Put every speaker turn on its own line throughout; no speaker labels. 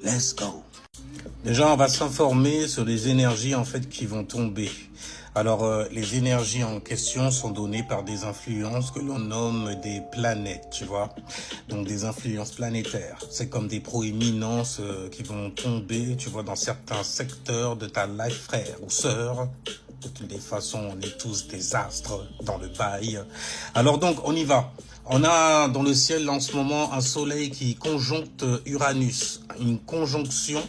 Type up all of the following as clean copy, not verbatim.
Let's go. Déjà, on va s'informer sur les énergies en fait qui vont tomber. Alors, les énergies en question sont données par des influences que l'on nomme des planètes, tu vois. Donc, des influences planétaires. C'est comme des proéminences qui vont tomber, tu vois, dans certains secteurs de ta life, frère ou sœur. De toutes les façons, on est tous des astres dans le bail. Alors donc, on y va. On a dans le ciel en ce moment un soleil qui conjoncte Uranus. Une conjonction,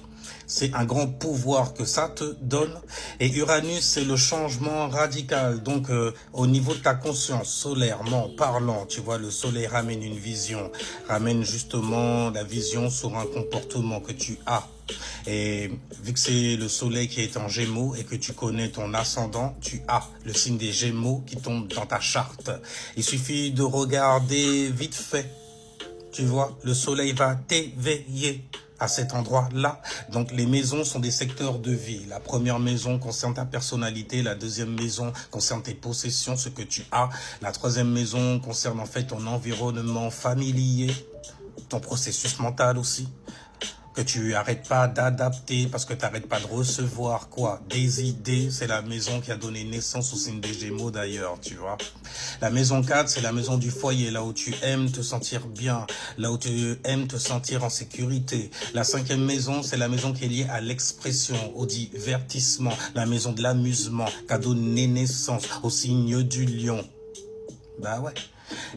c'est un grand pouvoir que ça te donne. Et Uranus, c'est le changement radical. Donc, au niveau de ta conscience, solairement parlant, tu vois, le soleil ramène une vision, ramène justement la vision sur un comportement que tu as. Et vu que c'est le soleil qui est en Gémeaux et que tu connais ton ascendant, tu as le signe des Gémeaux qui tombe dans ta charte. Il suffit de regarder vite fait. Tu vois, le soleil va t'éveiller à cet endroit-là. Donc, les maisons sont des secteurs de vie. La première maison concerne ta personnalité. La deuxième maison concerne tes possessions, ce que tu as. La troisième maison concerne en fait ton environnement familier, ton processus mental aussi, que tu arrêtes pas d'adapter parce que tu n'arrêtes pas de recevoir quoi, des idées. C'est la maison qui a donné naissance au signe des Gémeaux d'ailleurs, tu vois. La maison 4, c'est la maison du foyer, là où tu aimes te sentir bien, là où tu aimes te sentir en sécurité. La cinquième maison, c'est la maison qui est liée à l'expression, au divertissement, la maison de l'amusement, qui a donné naissance au signe du lion. Bah ouais.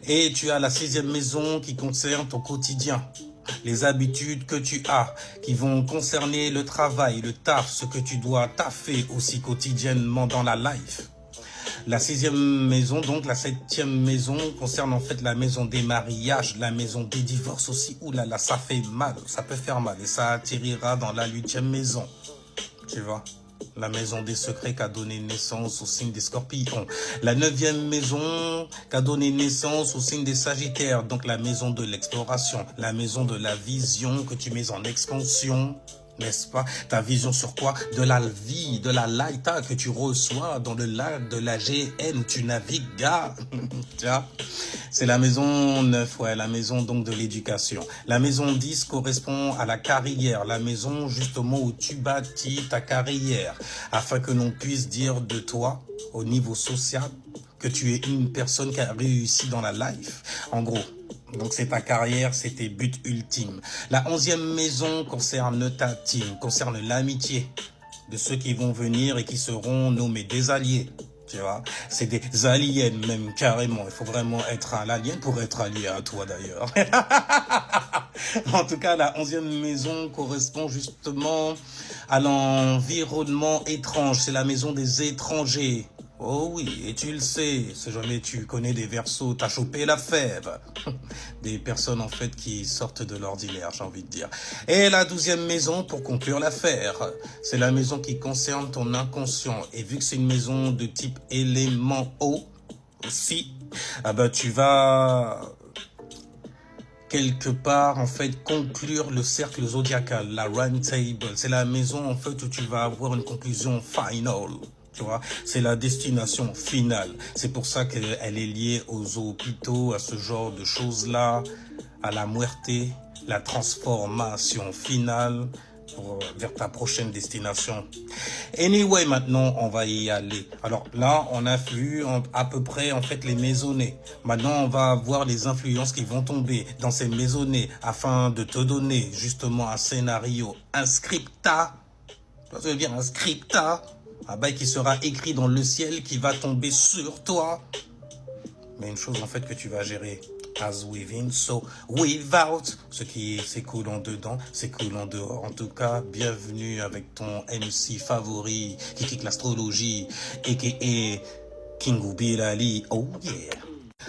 Et tu as la sixième maison qui concerne ton quotidien, les habitudes que tu as, qui vont concerner le travail, le taf, ce que tu dois taffer aussi quotidiennement dans la life. La sixième maison, donc la septième maison, concerne en fait la maison des mariages, la maison des divorces aussi. Ouh là là, ça fait mal, ça peut faire mal et ça atterrira dans la huitième maison, tu vois. La maison des secrets qui a donné naissance au signe des scorpions. La neuvième maison qui a donné naissance au signe des sagittaires. Donc la maison de l'exploration, la maison de la vision que tu mets en expansion. N'est-ce pas? Ta vision sur quoi? De la vie, de la laïta que tu reçois dans le lac de la GN où tu navigues, gars. C'est la maison 9, ouais, la maison donc de l'éducation. La maison 10 correspond à la carrière, la maison justement où tu bâtis ta carrière, afin que l'on puisse dire de toi, au niveau social, que tu es une personne qui a réussi dans la life. En gros. Donc c'est ta carrière, c'est tes buts ultimes. La 11e maison concerne ta team, concerne l'amitié de ceux qui vont venir et qui seront nommés des alliés. Tu vois, c'est des aliens même carrément. Il faut vraiment être un alien pour être allié à toi d'ailleurs. En tout cas, la 11e maison correspond justement à l'environnement étrange. C'est la maison des étrangers. Oh oui, et tu le sais, si jamais tu connais des Verseaux, t'as chopé la fève. Des personnes en fait qui sortent de l'ordinaire, j'ai envie de dire. Et la 12e maison, pour conclure l'affaire, c'est la maison qui concerne ton inconscient. Et vu que c'est une maison de type élément eau aussi, ah ben tu vas quelque part en fait conclure le cercle zodiacal, la round table. C'est la maison en fait où tu vas avoir une conclusion finale. Tu vois, c'est la destination finale. C'est pour ça qu'elle est liée aux hôpitaux, à ce genre de choses-là, à la muerte, la transformation finale vers ta prochaine destination. Anyway, maintenant, on va y aller. Alors là, on a vu à peu près en fait les maisonnées. Maintenant, on va voir les influences qui vont tomber dans ces maisonnées afin de te donner justement un scénario, un scripta. Ça veut dire un scripta. Un bail qui sera écrit dans le ciel, qui va tomber sur toi. Mais une chose en fait que tu vas gérer. As within, so without. Ce qui s'écoule en dedans, s'écoule en dehors. En tout cas, bienvenue avec ton MC favori, qui kick l'astrologie, a.k.a. King Bilali. Oh yeah.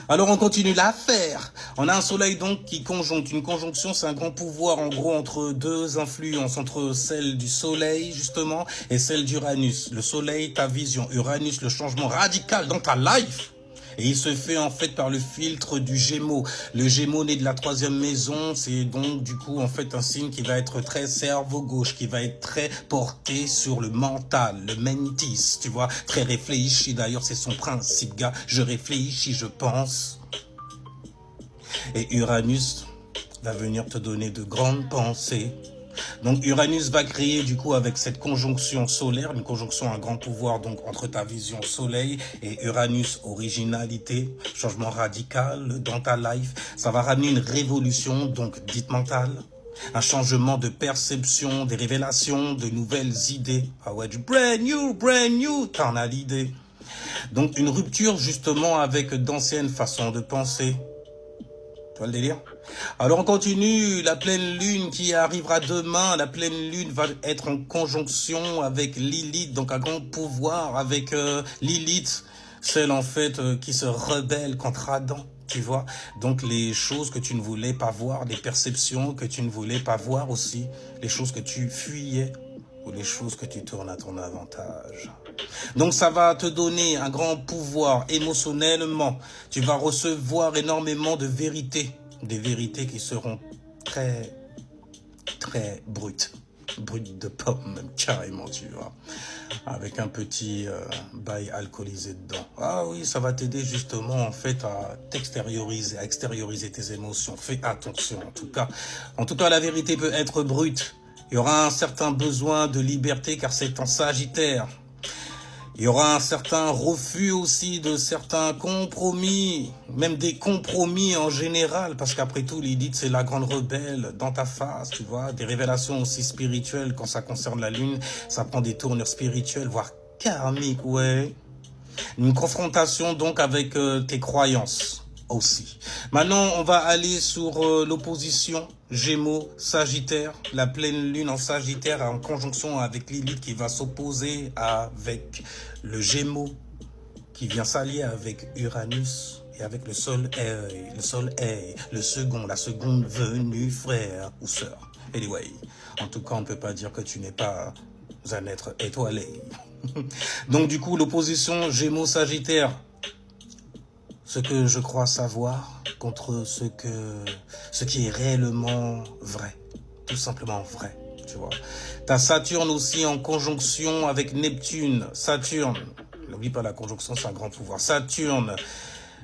Alors on continue l'affaire. On a un soleil donc qui conjoncte. Une conjonction, c'est un grand pouvoir en gros entre deux influences, entre celle du soleil justement et celle d'Uranus. Le soleil, ta vision. Uranus, le changement radical dans ta life. Et il se fait en fait par le filtre du Gémeaux. Le Gémeaux né de la 3e maison, c'est donc du coup en fait un signe qui va être très cerveau gauche, qui va être très porté sur le mental, le mentis, tu vois, très réfléchi. D'ailleurs, c'est son principe, gars. Je réfléchis, je pense. Et Uranus va venir te donner de grandes pensées, Donc Uranus va créer du coup avec cette conjonction solaire, une conjonction à grand pouvoir donc entre ta vision soleil et Uranus originalité, changement radical dans ta life. Ça va ramener une révolution donc dite mentale, un changement de perception, des révélations, de nouvelles idées. Ah ouais, du brand new, t'en as l'idée. Donc une rupture justement avec d'anciennes façons de penser. Tu vois le délire? Alors on continue, la pleine lune qui arrivera demain, la pleine lune va être en conjonction avec Lilith, donc un grand pouvoir avec Lilith, celle en fait qui se rebelle contre Adam, tu vois. Donc les choses que tu ne voulais pas voir, les perceptions que tu ne voulais pas voir aussi, les choses que tu fuyais ou les choses que tu tournes à ton avantage. Donc ça va te donner un grand pouvoir émotionnellement. Tu vas recevoir énormément de vérités. Des vérités qui seront très, très brutes. Brutes de pomme, même carrément, tu vois. Avec un petit bail alcoolisé dedans. Ah oui, ça va t'aider justement en fait à t'extérioriser, à extérioriser tes émotions. Fais attention en tout cas. En tout cas, la vérité peut être brute. Il y aura un certain besoin de liberté car c'est en Sagittaire. Il y aura un certain refus aussi de certains compromis, même des compromis en général, parce qu'après tout, Lilith, c'est la grande rebelle dans ta face, tu vois, des révélations aussi spirituelles quand ça concerne la lune, ça prend des tournures spirituelles, voire karmiques, ouais. Une confrontation donc avec tes croyances aussi. Maintenant, on va aller sur l'opposition Gémeaux, Sagittaire. La pleine lune en Sagittaire en conjonction avec Lilith qui va s'opposer avec le Gémeaux qui vient s'allier avec Uranus et avec le Soleil, la seconde venue, frère ou sœur. Anyway, en tout cas, on ne peut pas dire que tu n'es pas un être étoilé. Donc du coup, l'opposition Gémeaux-Sagittaire, ce que je crois savoir contre ce qui est réellement vrai, tout simplement vrai, tu vois. T'as Saturne aussi en conjonction avec Neptune. Saturne, n'oublie pas la conjonction, c'est un grand pouvoir. Saturne,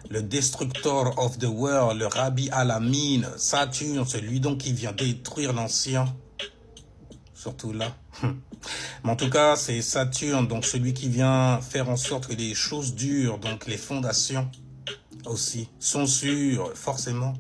le destructor of the world, le Rabbi Alamine. Saturne, celui donc qui vient détruire l'ancien. Surtout là. Mais en tout cas, c'est Saturne, donc celui qui vient faire en sorte que les choses dures, donc les fondations aussi, sont sûres, forcément.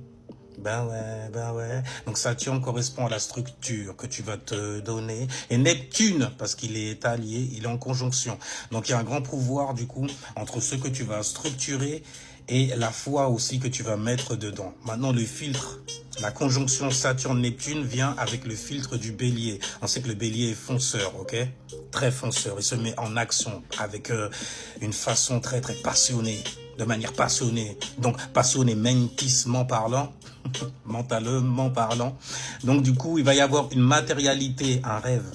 Ben ouais. Donc Saturne correspond à la structure que tu vas te donner. Et Neptune, parce qu'il est allié, il est en conjonction. Donc il y a un grand pouvoir du coup entre ce que tu vas structurer et la foi aussi que tu vas mettre dedans. Maintenant le filtre, la conjonction Saturne-Neptune vient avec le filtre du Bélier. On sait que le Bélier est fonceur, ok? Très fonceur. Il se met en action avec une façon très très passionnée. De manière passionnée, donc passionné mentisement parlant, mentalement parlant. Donc du coup, il va y avoir une matérialité, un rêve.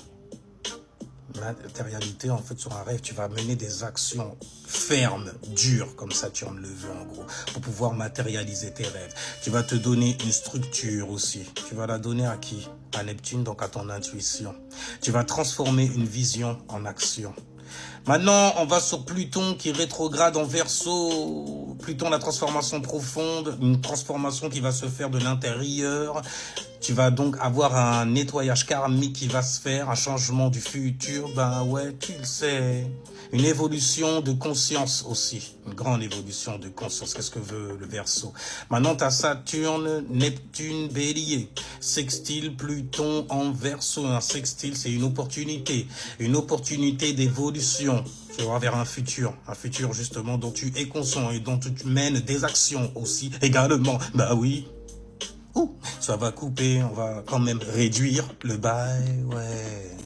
Matérialité, en fait, sur un rêve, tu vas mener des actions fermes, dures, comme Saturne le veut en gros, pour pouvoir matérialiser tes rêves. Tu vas te donner une structure aussi. Tu vas la donner à qui? À Neptune, donc à ton intuition. Tu vas transformer une vision en action. Maintenant, on va sur Pluton qui rétrograde en Verseau. Pluton, la transformation profonde, une transformation qui va se faire de l'intérieur. Tu vas donc avoir un nettoyage karmique qui va se faire, un changement du futur. Ben ouais, tu le sais. Une évolution de conscience aussi. Une grande évolution de conscience. Qu'est-ce que veut le Verseau? Maintenant, tu as Saturne, Neptune, Bélier. Sextile, Pluton en Verseau. Un sextile, c'est une opportunité. Une opportunité d'évolution. Tu vas vers un futur justement dont tu es conscient et dont tu mènes des actions aussi également. Bah oui. Ouh, ça va couper, on va quand même réduire le bail, ouais.